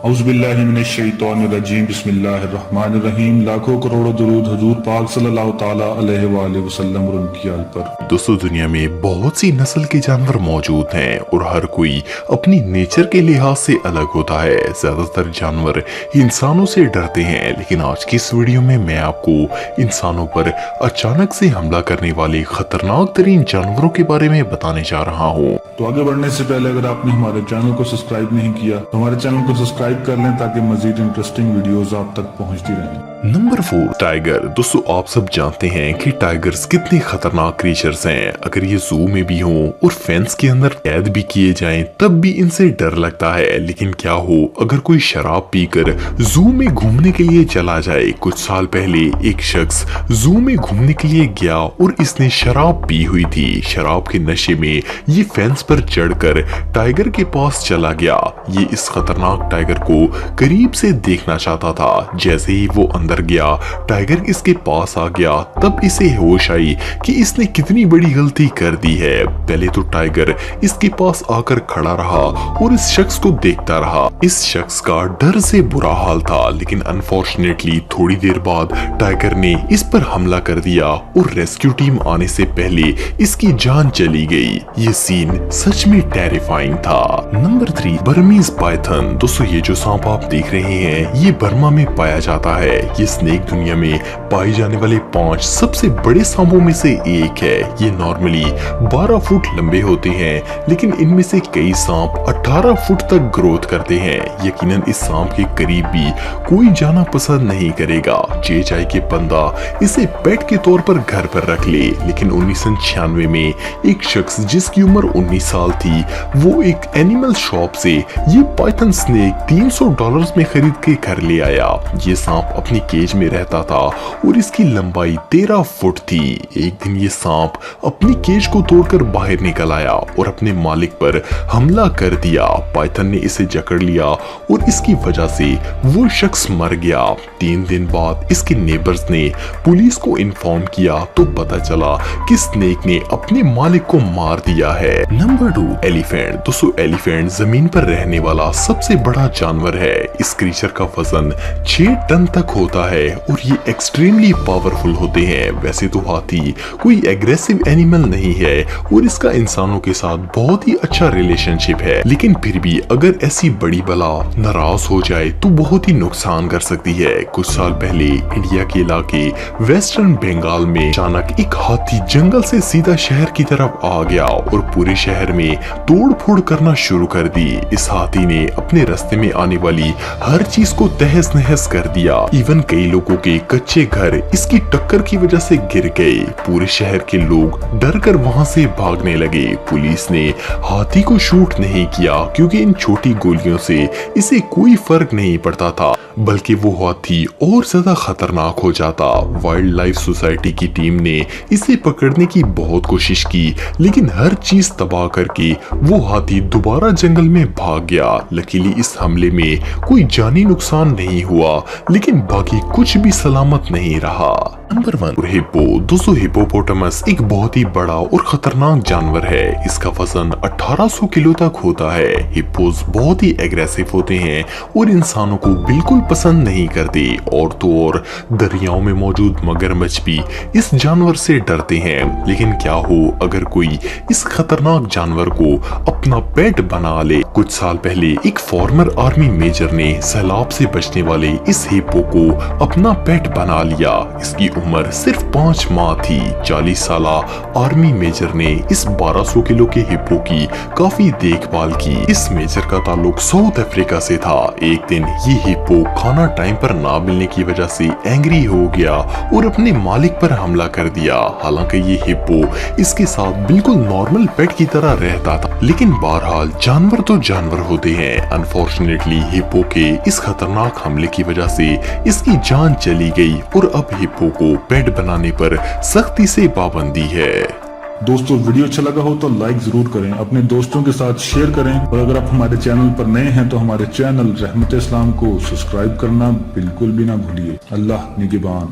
औज़ुबिल्लाहिमिनश्शैतानिर्रजीम बिस्मिल्लाहिर्रहमानिर्रहीम। लाखों करोड़ों दुरूद हुजूर पाक सल्लल्लाहु ताला अलैहि वसल्लम और उनकी आल पर। दोस्तों, दुनिया में बहुत सी नस्ल के जानवर मौजूद हैं और हर कोई अपनी नेचर के लिहाज से अलग होता है। ज्यादातर जानवर इंसानों से डरते हैं, लेकिन आज की इस वीडियो में मैं आपको इंसानों पर अचानक से हमला करने वाले खतरनाक तरीन जानवरों के बारे में बताने जा रहा हूँ। तो आगे बढ़ने से पहले अगर आपने हमारे चैनल को सब्सक्राइब नहीं किया तो हमारे चैनल को सब्सक्राइब कर लें ताकि मजीद इंटरेस्टिंग वीडियोस आप तक पहुंचती रहें। Number 4, tiger. दोस्तों, आप सब जानते हैं कि टाइगर्स कितने खतरनाक क्रीचर्स हैं। अगर ये जू में भी हों और फेंस के अंदर कैद भी किए जाएं, तब भी इनसे डर लगता है। लेकिन क्या हो अगर कोई शराब पीकर जू में घूमने के लिए चला जाए। कुछ साल पहले एक शख्स जू में घूमने के लिए गया और इसने शराब पी हुई थी। शराब के नशे में ये फेंस पर चढ़कर टाइगर के पास चला गया। ये इस खतरनाक टाइगर को करीब से देखना चाहता था। जैसे ही वो अंदर गया, टाइगर इसके पास आ गया। तब इसे होश आई कि इसने कितनी बड़ी गलती कर दी है। पहले तो टाइगर इसके पास आकर खड़ा रहा और इस शख्स को देखता रहा। इस शख्स का डर से बुरा हाल था, लेकिन अनफॉर्चुनेटली थोड़ी देर बाद टाइगर ने इस पर हमला कर दिया और रेस्क्यू टीम आने से पहले इसकी जान चली गई। ये सीन सच में टेरिफाइंग था। Number 3, Burmese Python. दोस्तों, ये जो सांप आप देख रहे हैं, ये बर्मा में पाया जाता है। ये स्नेक दुनिया में पाए जाने वाले 5 सबसे बड़े सांपों में से एक है। ये नॉर्मली 12 फुट लंबे होते हैं, लेकिन इनमें से कई सांप 18 फुट तक ग्रोथ करते हैं। यकीनन इस सांप के करीब भी कोई जाना पसंद नहीं करेगा। चाहे कि बंदा इसे पेट के तौर पर घर पर रख ले। लेकिन 1996 में एक शख्स जिसकी उम्र 19 साल थी, वो एक एनिमल शॉप से ये पाइथन स्नेक $300 में खरीद के घर ले आया। ये सांप अपनी केज में रहता था और इसकी लंबाई 13 फुट थी। एक दिन ये सांप अपनी केज को तोड़कर बाहर निकल आया और अपने मालिक पर हमला कर दिया। पाइथन ने इसे जकड़ लिया और इसकी वजह से वो शख्स मर गया। 3 दिन बाद इसके नेबर्स ने पुलिस को इन्फॉर्म किया तो पता चला कि स्नेक ने अपने मालिक को मार दिया है। Number 2, elephant. दोस्तों, एलिफेंट जमीन पर रहने वाला सबसे बड़ा जानवर है। इस क्रीचर का वजन 6 टन तक होता है और ये एक्सट्रीमली पावरफुल होते हैं। वैसे तो हाथी कोई एग्रेसिव एनिमल नहीं है और इसका इंसानों के साथ बहुत ही अच्छा रिलेशनशिप है, लेकिन फिर भी अगर ऐसी बड़ी बला नाराज हो जाए तो बहुत ही नुकसान कर सकती है। कुछ साल पहले इंडिया के इलाके वेस्टर्न बंगाल में अचानक एक हाथी जंगल से सीधा शहर की तरफ आ गया और पूरे शहर में तोड़ फोड़ करना शुरू कर दी। इस हाथी ने अपने रास्ते में आने वाली हर चीज को तहस नहस कर दिया। इवन कई लोगों के कच्चे घर इसकी टक्कर की वजह से गिर गए। पूरे शहर के लोग डर कर वहां से भागने लगे। पुलिस ने हाथी को शूट नहीं किया क्योंकि इन छोटी गोलियों से इसे कोई फर्क नहीं पड़ता था, बल्कि वो हाथी और ज्यादा खतरनाक हो जाता। वाइल्ड लाइफ सोसाइटी की टीम ने इसे पकड़ने की बहुत कोशिश की, लेकिन हर चीज तबाह करके वो हाथी दोबारा जंगल में भाग गया। लकीली इस हमले में कोई जानी नुकसान नहीं हुआ, लेकिन बाकी कुछ भी सलामत नहीं रहा। Number 1, hippo. दोस्तों, हिप्पोपोटामस एक बहुत ही बड़ा और खतरनाक जानवर है। इसका वजन 1800 किलो तक होता है। हिप्पोस बहुत ही एग्रेसिव होते हैं और इंसानों को बिल्कुल पसंद नहीं करते। और तो और दरियाओं में मौजूद मगरमच्छ भी इस जानवर से डरते हैं। लेकिन क्या हो अगर कोई इस खतरनाक जानवर को अपना पेट बना ले। कुछ साल पहले एक फॉर्मर आर्मी मेजर ने सैलाब से बचने वाले इस हिप्पो को अपना पेट बना लिया। इसकी उम्र सिर्फ 5 माह थी। 40 साल आर्मी मेजर ने इस 1200 किलो के हिप्पो की काफी देखभाल की। इस मेजर का ताल्लुक साउथ अफ्रीका से था। एक दिन ये हिप्पो खाना टाइम पर ना मिलने की वजह से एंग्री हो गया और अपने मालिक पर हमला कर दिया। हालांकि ये हिप्पो इसके साथ बिल्कुल नॉर्मल पेट की तरह रहता था, लेकिन बहरहाल जानवर तो जानवर होते हैं। अनफॉर्चुनेटली हिप्पो के इस खतरनाक हमले की वजह से इसकी जान चली गई और अब हिप्पो को पेट बनाने पर सख्ती से पाबंदी है। दोस्तों, वीडियो अच्छा लगा हो तो लाइक जरूर करें, अपने दोस्तों के साथ शेयर करें और अगर आप हमारे चैनल पर नए हैं तो हमारे चैनल रहमत इस्लाम को सब्सक्राइब करना बिल्कुल भी ना भूलिए। अल्लाह निगहबान।